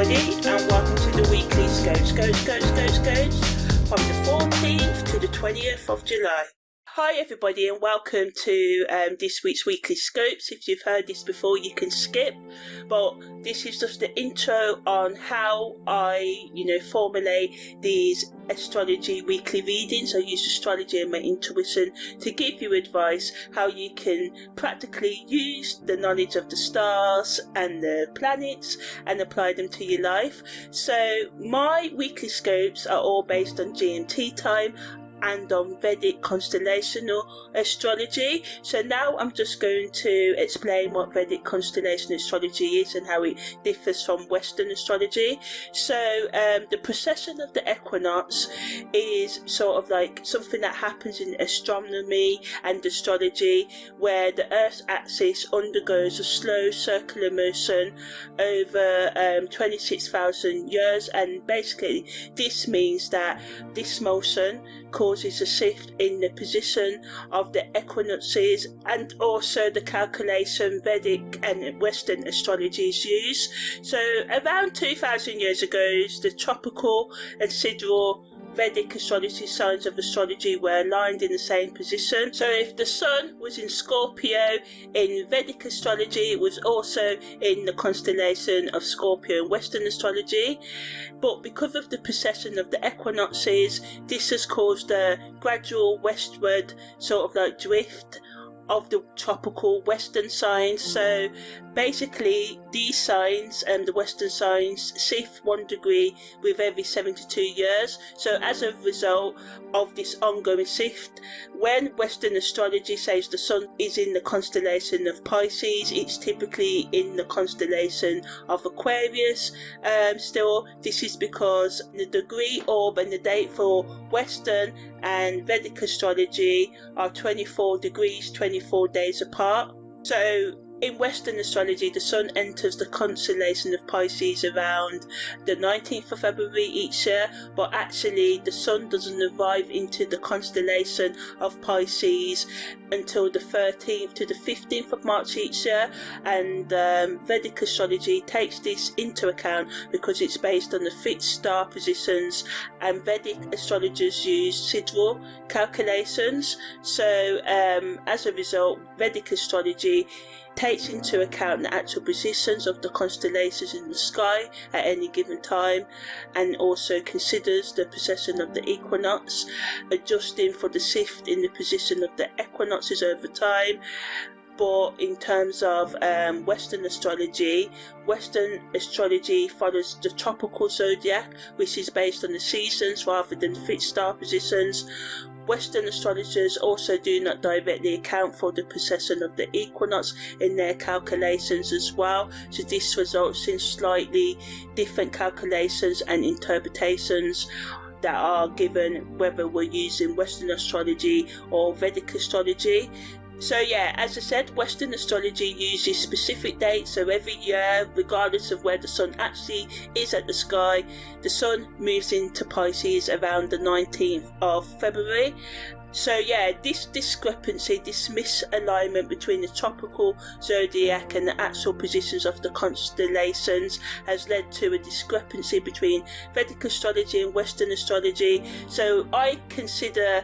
everybody, and welcome to the Weekly Scopes from the 14th to the 20th of July. Hi everybody, and welcome to this week's Weekly Scopes. If you've heard this before, you can skip, but this is just the intro on how I, formulate these astrology weekly readings. I use astrology and my intuition to give you advice how you can practically use the knowledge of the stars and the planets and apply them to your life. So my weekly scopes are all based on GMT time and on Vedic Constellational Astrology. So now I'm just going to explain what Vedic Constellational Astrology is and how it differs from Western astrology. So the precession of the equinox is sort of like something that happens in astronomy and astrology, where the Earth's axis undergoes a slow circular motion over 26,000 years, and basically this means that this motion causes a shift in the position of the equinoxes, and also the calculation Vedic and Western astrologies use. So around 2,000 years ago, the tropical and sidereal Vedic astrology signs of astrology were aligned in the same position. So if the sun was in Scorpio in Vedic astrology, it was also in the constellation of Scorpio in Western astrology. But because of the precession of the equinoxes, this has caused a gradual westward sort of like drift of the tropical Western signs. So basically these signs and the Western signs shift 1 degree with every 72 years. So as a result of this ongoing shift, when Western astrology says the sun is in the constellation of Pisces, it's typically in the constellation of Aquarius. Still, this is because the degree, orb and the date for Western and Vedic astrology are 24 degrees, 24 days apart. So in Western astrology, the sun enters the constellation of Pisces around the 19th of February each year, but actually the sun doesn't arrive into the constellation of Pisces until the 13th to the 15th of March each year. And Vedic astrology takes this into account because it's based on the fixed star positions, and Vedic astrologers use sidereal calculations. So as a result, Vedic astrology takes into account the actual positions of the constellations in the sky at any given time, and also considers the precession of the equinox, adjusting for the shift in the position of the equinoxes over time. But in terms of Western astrology follows the tropical zodiac, which is based on the seasons rather than fixed star positions. Western astrologers also do not directly account for the precession of the equinox in their calculations as well, so this results in slightly different calculations and interpretations that are given whether we're using Western astrology or Vedic astrology. So yeah, as I said, Western astrology uses specific dates, so every year, regardless of where the sun actually is at the sky, the sun moves into Pisces around the 19th of February. So yeah, this discrepancy, this misalignment between the tropical zodiac and the actual positions of the constellations has led to a discrepancy between Vedic astrology and Western astrology. So I consider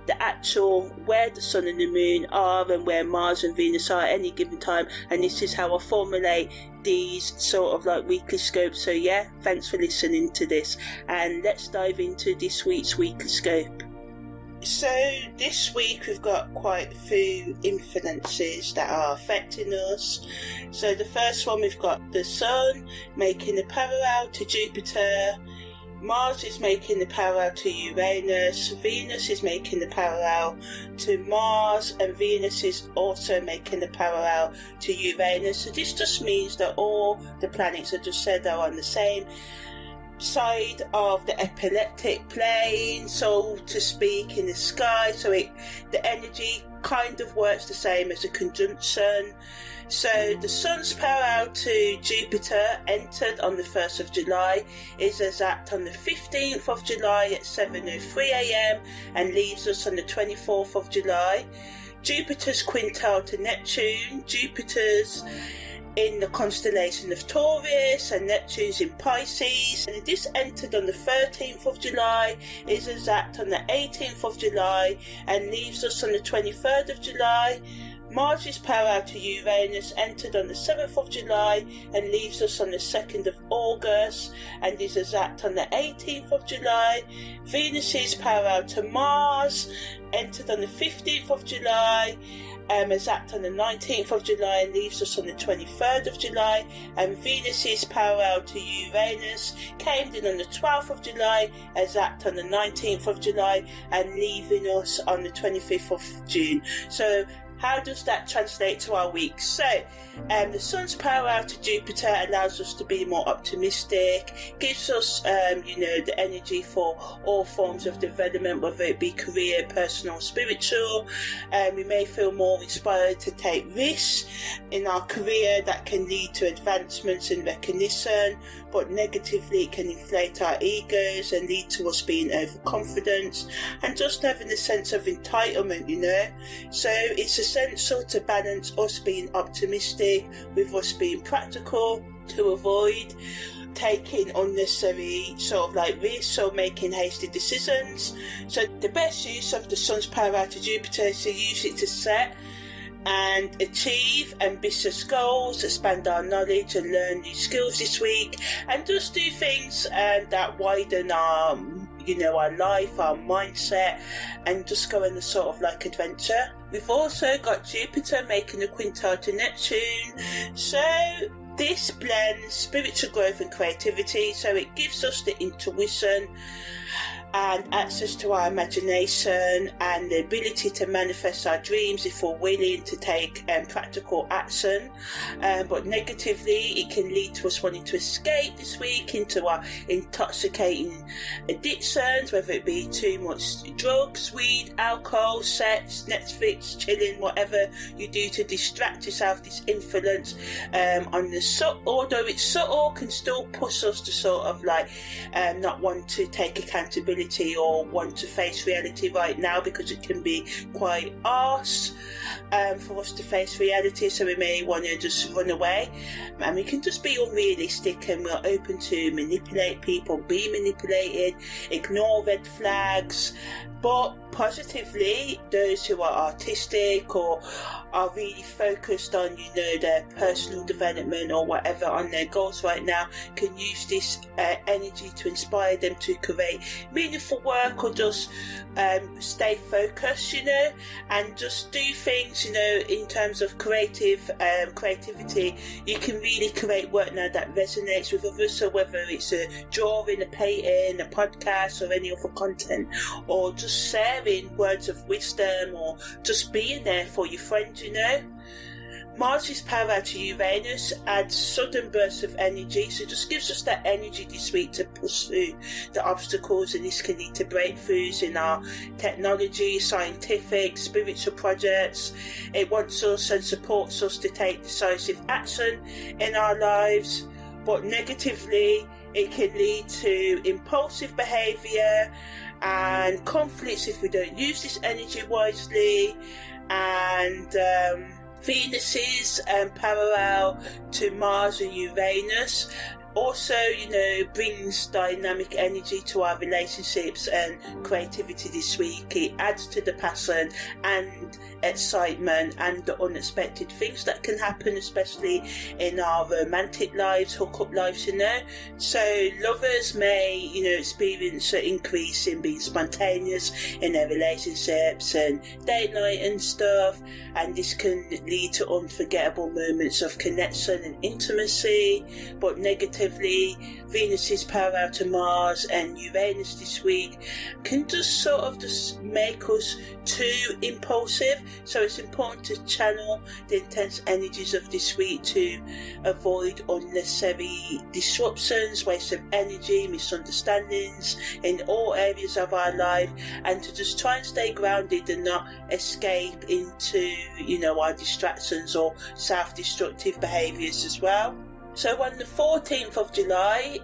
the actual where the sun and the moon are and where Mars and Venus are at any given time, and this is how I formulate these sort of like weekly scopes. So yeah, thanks for listening to this, and let's dive into this week's weekly scope. So this week we've got quite a few influences that are affecting us. So the first one, we've got the sun making a parallel to Jupiter, Mars is making the parallel to Uranus, Venus is making the parallel to Mars, and Venus is also making the parallel to Uranus. So this just means that all the planets I just said are on the same side of the ecliptic plane, so to speak, in the sky. So the energy kind of works the same as a conjunction. So the sun's parallel to Jupiter entered on the 1st of July, is exact on the 15th of July at 7:03 AM and leaves us on the 24th of July. Jupiter's quintile to Neptune, Jupiter's in the constellation of Taurus, and Neptune's in Pisces, and this entered on the 13th of July, is exact on the 18th of July, and leaves us on the 23rd of July. Mars' parallel to Uranus entered on the 7th of July and leaves us on the 2nd of August, and is exact on the 18th of July. Venus' parallel to Mars entered on the 15th of July, exact on the 19th of July, and leaves us on the 23rd of July. And Venus' parallel to Uranus came in on the 12th of July, exact on the 19th of July, and leaving us on the 25th of June. So how does that translate to our week? So, the Sun's parallel to Jupiter allows us to be more optimistic, gives us, the energy for all forms of development, whether it be career, personal, spiritual. We may feel more inspired to take risks in our career that can lead to advancements and recognition, but negatively it can inflate our egos and lead to us being overconfident and just having a sense of entitlement, So it's essential to balance us being optimistic with us being practical, to avoid taking unnecessary sort of like risks or making hasty decisions. So the best use of the Sun's parallel to Jupiter is to use it to set and achieve ambitious goals, expand our knowledge and learn new skills this week, and just do things that widen our our life, our mindset, and just go on a sort of like adventure. We've also got Jupiter making a quintile to Neptune, so this blends spiritual growth and creativity, so it gives us the intuition and access to our imagination and the ability to manifest our dreams if we're willing to take practical action. But negatively, it can lead to us wanting to escape this week into our intoxicating addictions, whether it be too much drugs, weed, alcohol, sex, Netflix, chilling, whatever you do to distract yourself. This influence on the although it's subtle, can still push us to sort of like not want to take accountability or want to face reality right now, because it can be quite harsh for us to face reality, so we may want to just run away, and we can just be unrealistic, and we're open to manipulate people, be manipulated, ignore red flags. But positively, those who are artistic or are really focused on their personal development or whatever on their goals right now can use this energy to inspire them to create meaningful work, or just stay focused, and just do things, in terms of creativity. You can really create work now that resonates with others, so whether it's a drawing, a painting, a podcast, or any other content, or just sharing words of wisdom, or just being there for your friends, Mars' parallel to Uranus adds sudden bursts of energy, so it just gives us that energy this week to push through the obstacles, and this can lead to breakthroughs in our technology, scientific, spiritual projects. It wants us and supports us to take decisive action in our lives, but negatively it can lead to impulsive behaviour and conflicts if we don't use this energy wisely. And Venus's parallel to Mars and Uranus also, brings dynamic energy to our relationships and creativity this week. It adds to the passion and excitement and the unexpected things that can happen, especially in our romantic lives, hookup lives, So lovers may, experience an increase in being spontaneous in their relationships and date night and stuff, and this can lead to unforgettable moments of connection and intimacy. But negatively, Venus's parallel to Mars and Uranus this week can just sort of just make us too impulsive, so it's important to channel the intense energies of this week to avoid unnecessary disruptions, waste of energy, misunderstandings in all areas of our life, and to just try and stay grounded and not escape into our distractions or self-destructive behaviours as well. So on the 14th of July,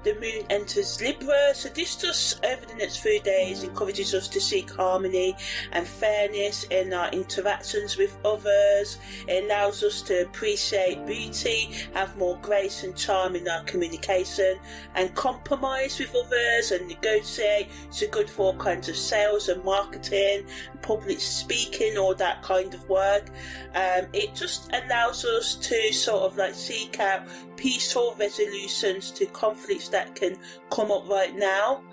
the moon enters Libra. So this just over the next few days encourages us to seek harmony and fairness in our interactions with others. It allows us to appreciate beauty, have more grace and charm in our communication, and compromise with others and negotiate. So good for all kinds of sales and marketing, public speaking, all that kind of work. It just allows us to sort of like seek out peaceful resolutions to conflicts that can come up right now.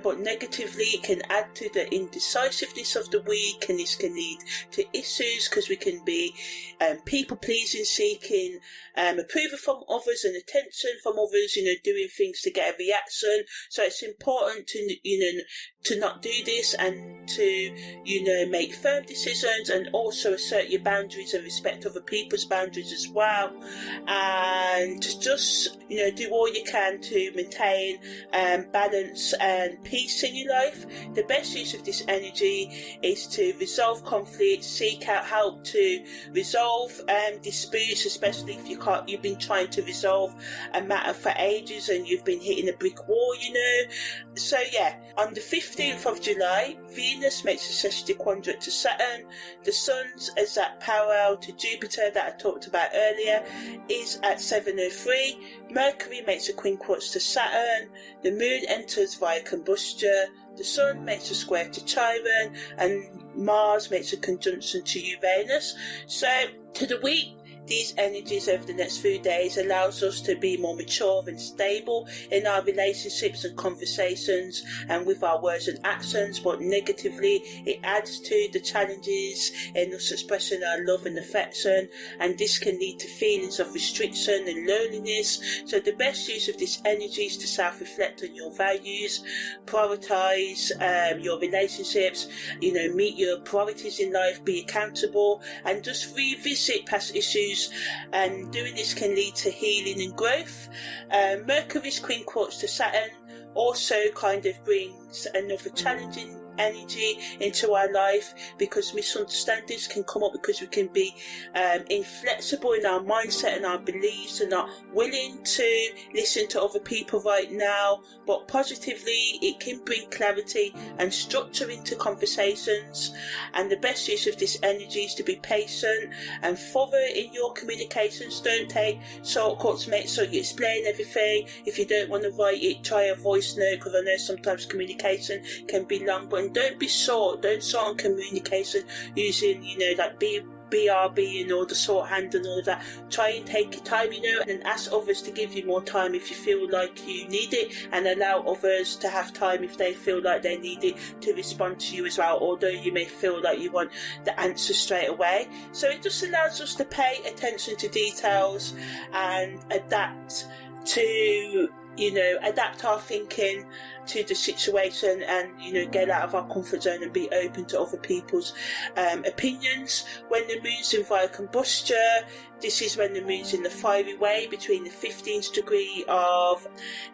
But negatively, it can add to the indecisiveness of the week, and this can lead to issues because we can be people-pleasing, seeking approval from others and attention from others, doing things to get a reaction. So it's important to not do this and to, make firm decisions and also assert your boundaries and respect other people's boundaries as well. And to just, do all you can to maintain balance and peace in your life. The best use of this energy is to resolve conflicts, seek out help to resolve disputes, especially if you've been trying to resolve a matter for ages and you've been hitting a brick wall, So yeah, on the 15th of July, Venus makes a sextile quadrant to Saturn. The Sun's exact parallel to Jupiter that I talked about earlier is at 7:03. Mercury makes a quincunx to Saturn. The Moon enters via combustion. The Sun makes a square to Chiron, and Mars makes a conjunction to Uranus. So to the week, these energies over the next few days allows us to be more mature and stable in our relationships and conversations and with our words and actions, but negatively it adds to the challenges in us expressing our love and affection, and this can lead to feelings of restriction and loneliness. So the best use of this energy is to self-reflect on your values, prioritise your relationships, meet your priorities in life, be accountable, and just revisit past issues, and doing this can lead to healing and growth. Mercury's quincunx to Saturn also kind of brings another challenging energy into our life, because misunderstandings can come up because we can be inflexible in our mindset and our beliefs and not willing to listen to other people right now. But positively, it can bring clarity and structure into conversations, and the best use of this energy is to be patient and thorough in your communications. Don't take shortcuts, make sure you explain everything. If you don't want to write it, try a voice note, because I know sometimes communication can be long, but don't be short. Don't shorten communication using, like BRB and all the shorthand and all of that. Try and take your time, and ask others to give you more time if you feel like you need it, and allow others to have time if they feel like they need it to respond to you as well, although you may feel like you want the answer straight away. So it just allows us to pay attention to details and adapt to adapt our thinking to the situation, and get out of our comfort zone and be open to other people's opinions. When the moon's in via combustion, this is when the moon's in the fiery way between the 15th degree of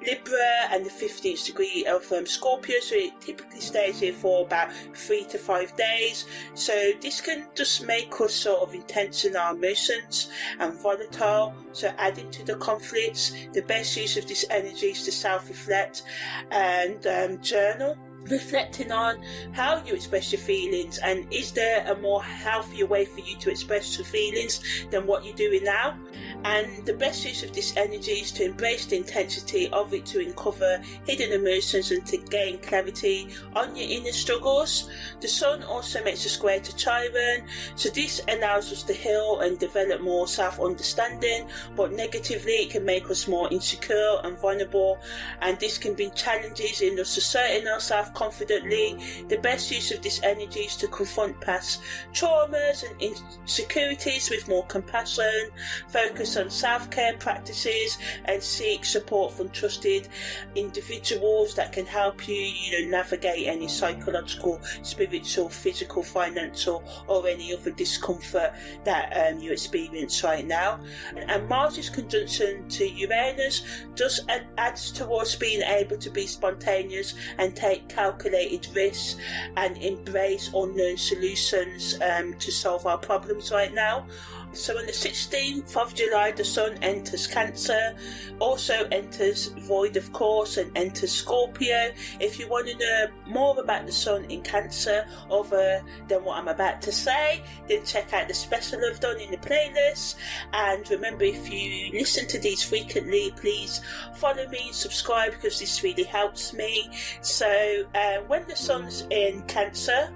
Libra and the 15th degree of Scorpio, so it typically stays here for about 3 to 5 days. So this can just make us sort of intense in our emotions and volatile, so adding to the conflicts. The best use of this energy is to self-reflect and journal, reflecting on how you express your feelings, and is there a more healthier way for you to express your feelings than what you're doing now. And the best use of this energy is to embrace the intensity of it, to uncover hidden emotions and to gain clarity on your inner struggles. The Sun also makes a square to Chiron, so this allows us to heal and develop more self-understanding, but negatively it can make us more insecure and vulnerable, and this can bring challenges in us asserting ourselves confidently. The best use of this energy is to confront past traumas and insecurities with more compassion, focus on self-care practices, and seek support from trusted individuals that can help you, navigate any psychological, spiritual, physical, financial, or any other discomfort that you experience right now. And Mars' conjunction to Uranus just adds towards being able to be spontaneous and take calculated risks and embrace unknown solutions to solve our problems right now. So on the 16th of July, the Sun enters Cancer, also enters Void, of course, and enters Scorpio. If you want to know more about the Sun in Cancer, other than what I'm about to say, then check out the special I've done in the playlist. And remember, if you listen to these frequently, please follow me and subscribe, because this really helps me. So when the Sun's in Cancer,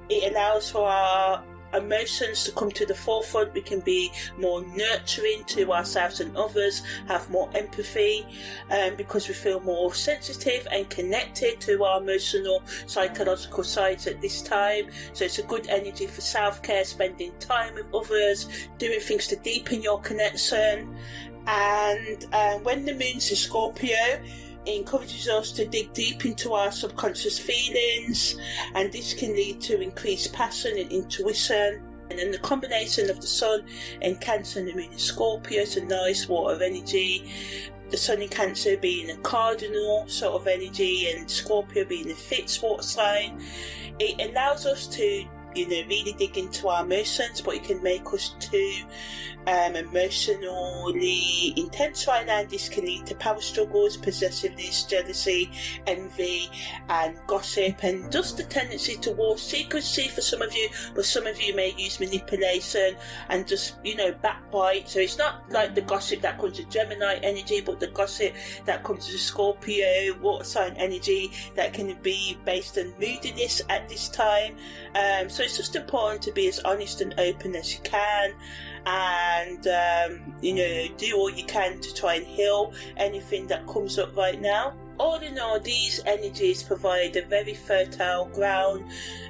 it allows for our emotions to come to the forefront. We can be more nurturing to ourselves and others, have more empathy, because we feel more sensitive and connected to our emotional, psychological sides at this time. So it's a good energy for self-care, spending time with others, doing things to deepen your connection. And when the moon's in Scorpio, it encourages us to dig deep into our subconscious feelings, and this can lead to increased passion and intuition. And then the combination of the Sun in Cancer and the Moon in Scorpio is a nice water energy. The Sun in Cancer being a cardinal sort of energy, and Scorpio being a fixed water sign. It allows us to, really dig into our emotions, but it can make us too emotionally intense right now. This can lead to power struggles, possessiveness, jealousy, envy, and gossip, and just the tendency towards secrecy for some of you, but some of you may use manipulation and just, backbite. So it's not like the gossip that comes to Gemini energy, but the gossip that comes to Scorpio water sign energy that can be based on moodiness at this time. So it's just important to be as honest and open as you can, and do all you can to try and heal anything that comes up right now. All in all, these energies provide a very fertile ground,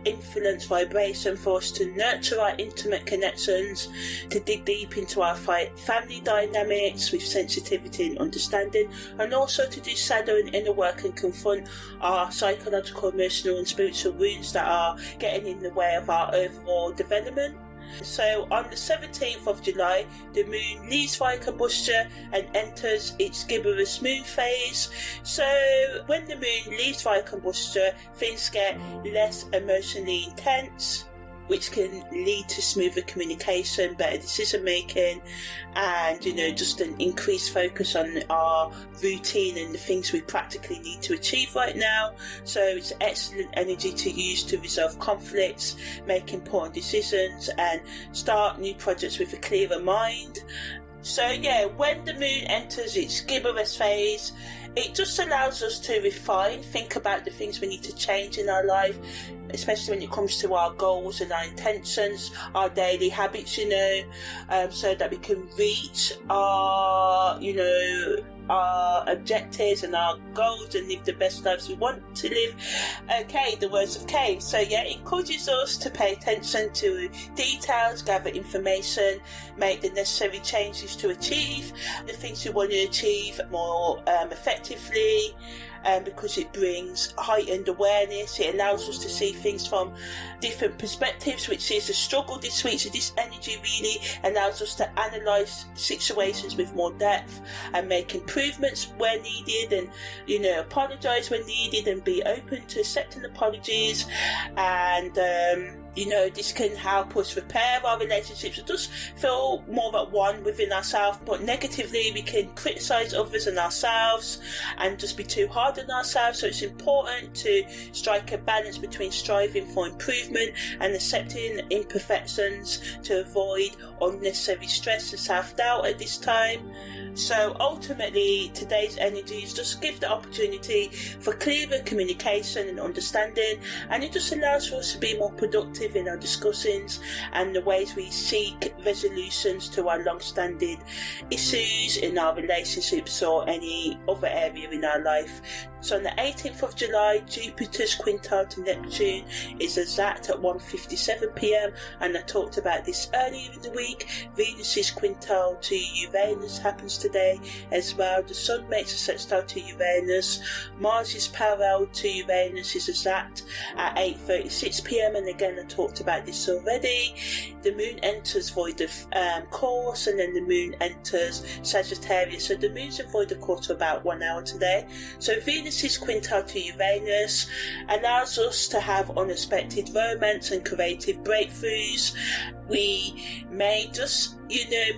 influence, vibration for us to nurture our intimate connections, to dig deep into our family dynamics with sensitivity and understanding, and also to do shadow and inner work and confront our psychological, emotional and spiritual wounds that are getting in the way of our overall development. So on the 17th of July, the moon leaves via combustion and enters its gibbous moon phase. So when the moon leaves via combustion, things get less emotionally intense, which can lead to smoother communication, better decision making, and just an increased focus on our routine and the things we practically need to achieve right now. So it's excellent energy to use to resolve conflicts, make important decisions, and start new projects with a clearer mind. So when the moon enters its gibbous phase, it just allows us to refine, think about the things we need to change in our life, especially when it comes to our goals and our intentions, our daily habits, so that we can reach our objectives and our goals and live the best lives we want to live. Okay, the words of Cave. So it encourages us to pay attention to details, gather information, make the necessary changes to achieve the things we want to achieve more effectively. Because it brings heightened awareness, it allows us to see things from different perspectives, which is a struggle this week. So this energy really allows us to analyse situations with more depth and make improvements where needed, and apologise when needed, and be open to accepting apologies. And this can help us repair our relationships and just feel more at one within ourselves. But negatively, we can criticise others and ourselves and just be too hard on ourselves. So it's important to strike a balance between striving for improvement and accepting imperfections to avoid unnecessary stress and self-doubt at this time. So ultimately, today's energies just give the opportunity for clearer communication and understanding, and it just allows for us to be more productive in our discussions and the ways we seek resolutions to our long-standing issues in our relationships or any other area in our life. So on the 18th of July, Jupiter's quintile to Neptune is exact at 1:57 p.m, and I talked about this earlier in the week. Venus's quintile to Uranus happens today as well. The Sun makes a sextile to Uranus. Mars's parallel to Uranus is exact at 8:36 p.m, and again I talked about this already. The Moon enters void of course, and then the Moon enters Sagittarius. So the Moon's in void of course for about 1 hour today. So Venus Venus is quintile to Uranus, allows us to have unexpected romance and creative breakthroughs. We may just,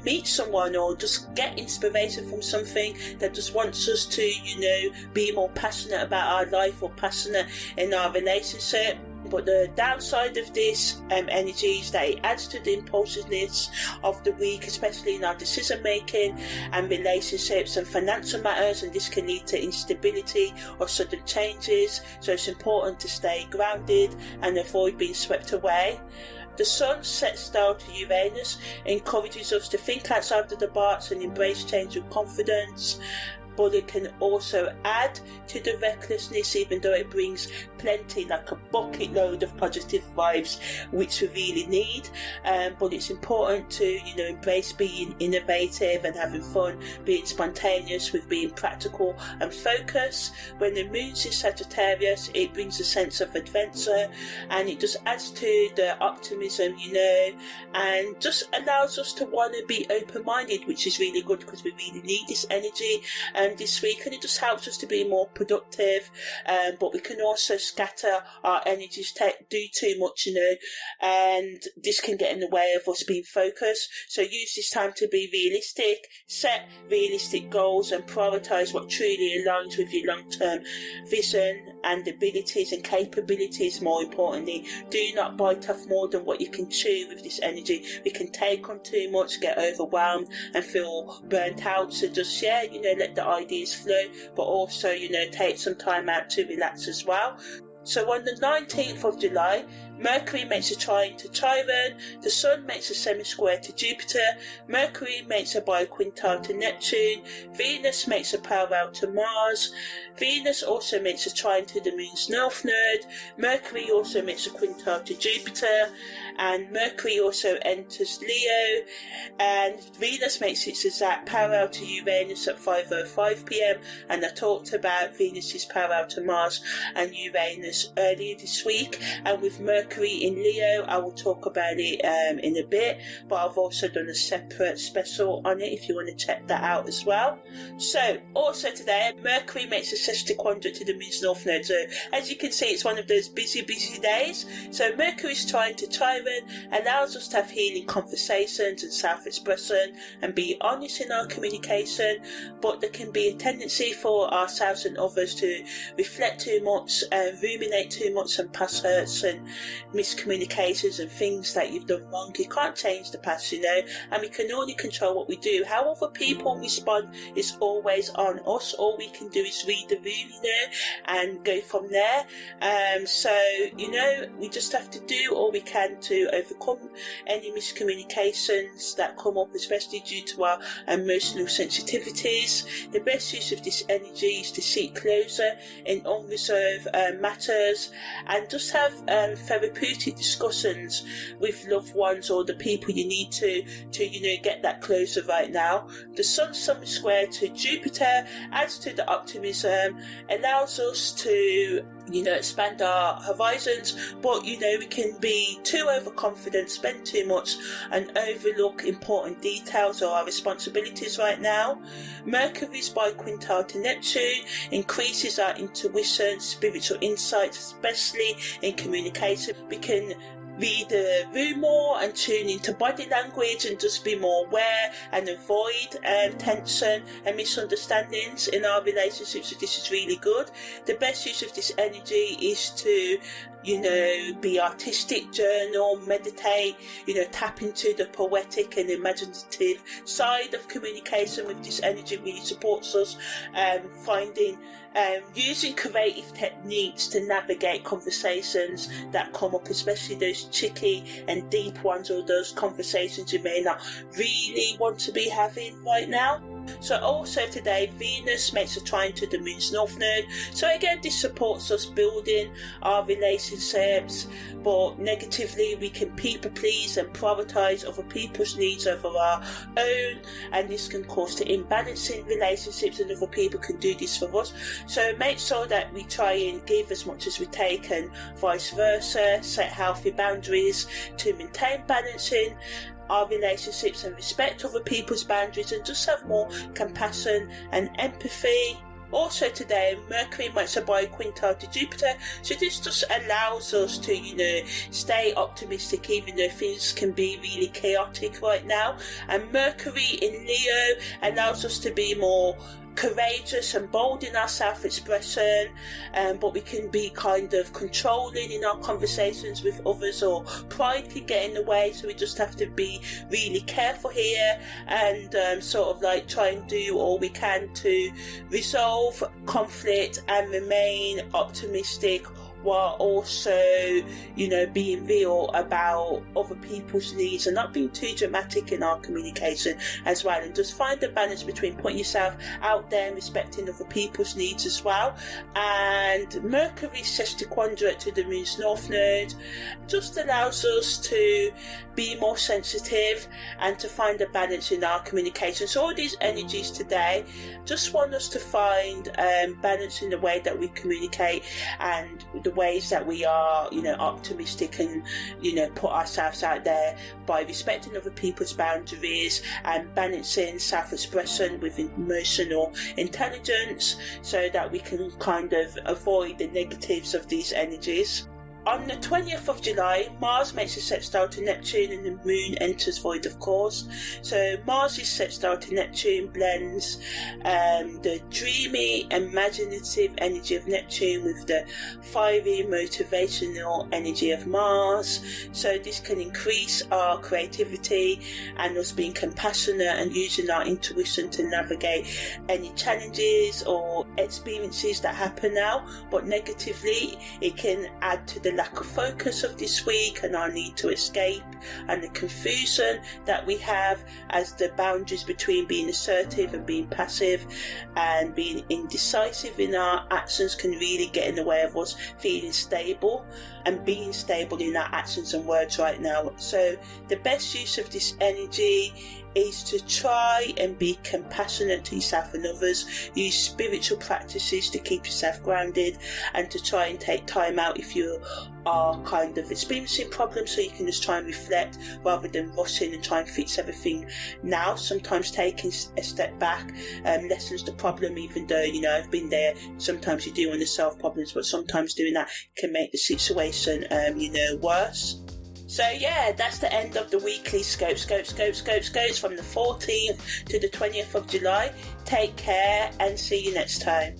meet someone or just get inspiration from something that just wants us to, be more passionate about our life or passionate in our relationship. But the downside of this energy is that it adds to the impulsiveness of the week, especially in our decision making and relationships and financial matters, and this can lead to instability or sudden changes. So it's important to stay grounded and avoid being swept away. The Sun, set style to Uranus, encourages us to think outside of the box and embrace change with confidence. But it can also add to the recklessness, even though it brings plenty, like a bucket load of positive vibes, which we really need. But it's important to, embrace being innovative and having fun, being spontaneous with being practical and focused. When the moon's in Sagittarius, it brings a sense of adventure, and it just adds to the optimism, and just allows us to want to be open-minded, which is really good because we really need this energy this week, and it just helps us to be more productive. But we can also scatter our energies, do too much, and this can get in the way of us being focused. So use this time to be realistic, set realistic goals, and prioritise what truly aligns with your long-term vision and abilities and capabilities. More importantly, do not bite off more than what you can chew with this energy. We can take on too much, get overwhelmed and feel burnt out. So just let the ideas flow, but also take some time out to relax as well. So on the 19th of July, Mercury makes a trine to Chiron, the Sun makes a semi-square to Jupiter, Mercury makes a biquintile to Neptune, Venus makes a parallel to Mars, Venus also makes a trine to the Moon's north node, Mercury also makes a quintile to Jupiter, and Mercury also enters Leo, and Venus makes its exact parallel to Uranus at 5:05 p.m, and I talked about Venus's parallel to Mars and Uranus earlier this week. And with Mercury in Leo, I will talk about it in a bit, but I've also done a separate special on it if you want to check that out as well. So also today, Mercury makes a sesquiquadrant to the Moon's north node. So as you can see, it's one of those busy days. So Mercury's trying to Chiron allows us to have healing conversations and self-expression and be honest in our communication, but there can be a tendency for ourselves and others to reflect too much and ruminate too much on past hurts and miscommunications and things that you've done wrong. You can't change the past, and we can only control what we do. How other people respond is always on us. All we can do is read the room, and go from there. So we just have to do all we can to overcome any miscommunications that come up, especially due to our emotional sensitivities. The best use of this energy is to seek closure in unresolved matters, and just have therapeutic discussions with loved ones or the people you need to get that closure right now. The Sun semi-square to Jupiter adds to the optimism, allows us to expand our horizons, but we can be too overconfident, spend too much and overlook important details or our responsibilities right now. Mercury's biquintile to Neptune increases our intuition, spiritual insights, especially in communication. We can read the room more and tune into body language and just be more aware and avoid tension and misunderstandings in our relationships. So this is really good. The best use of this energy is to be artistic, journal, meditate, tap into the poetic and imaginative side of communication. With this energy really supports us finding using creative techniques to navigate conversations that come up, especially those tricky and deep ones, or those conversations you may not really want to be having right now. So also today, Venus makes a trine to the Moon's north node. So again, this supports us building our relationships, but negatively we can people please and prioritise other people's needs over our own, and this can cause to imbalance in relationships, and other people can do this for us. So make sure that we try and give as much as we take, and vice versa. Set healthy boundaries to maintain balance in our relationships and respect other people's boundaries, and just have more compassion and empathy. Also today, Mercury makes a biquintile to Jupiter, so this just allows us to, stay optimistic even though things can be really chaotic right now. And Mercury in Leo allows us to be more courageous and bold in our self-expression, but we can be kind of controlling in our conversations with others, or pride can get in the way, so we just have to be really careful here and sort of like try and do all we can to resolve conflict and remain optimistic, while also, being real about other people's needs and not being too dramatic in our communication as well. And just find the balance between putting yourself out there and respecting other people's needs as well. And Mercury sextiquadrate to the moon's north node just allows us to be more sensitive and to find a balance in our communication. So all these energies today just want us to find balance in the way that we communicate and the ways that we are, optimistic and, put ourselves out there by respecting other people's boundaries and balancing self-expression with emotional intelligence, so that we can kind of avoid the negatives of these energies. On the 20th of July, Mars makes a sextile to Neptune and the Moon enters void, of course. So Mars' sextile to Neptune blends the dreamy, imaginative energy of Neptune with the fiery, motivational energy of Mars. So this can increase our creativity and us being compassionate and using our intuition to navigate any challenges or experiences that happen now. But negatively, it can add to the lack of focus of this week and our need to escape, and the confusion that we have as the boundaries between being assertive and being passive and being indecisive in our actions can really get in the way of us feeling stable and being stable in our actions and words right now. So the best use of this energy is to try and be compassionate to yourself and others, use spiritual practices to keep yourself grounded, and to try and take time out if you are kind of experiencing problems, so you can just try and reflect rather than rushing and try and fix everything now. Sometimes taking a step back lessens the problem, even though, I've been there. Sometimes you do want to solve problems, but sometimes doing that can make the situation, worse. So yeah, that's the end of the weekly scopes from the 14th to the 20th of July. Take care and see you next time.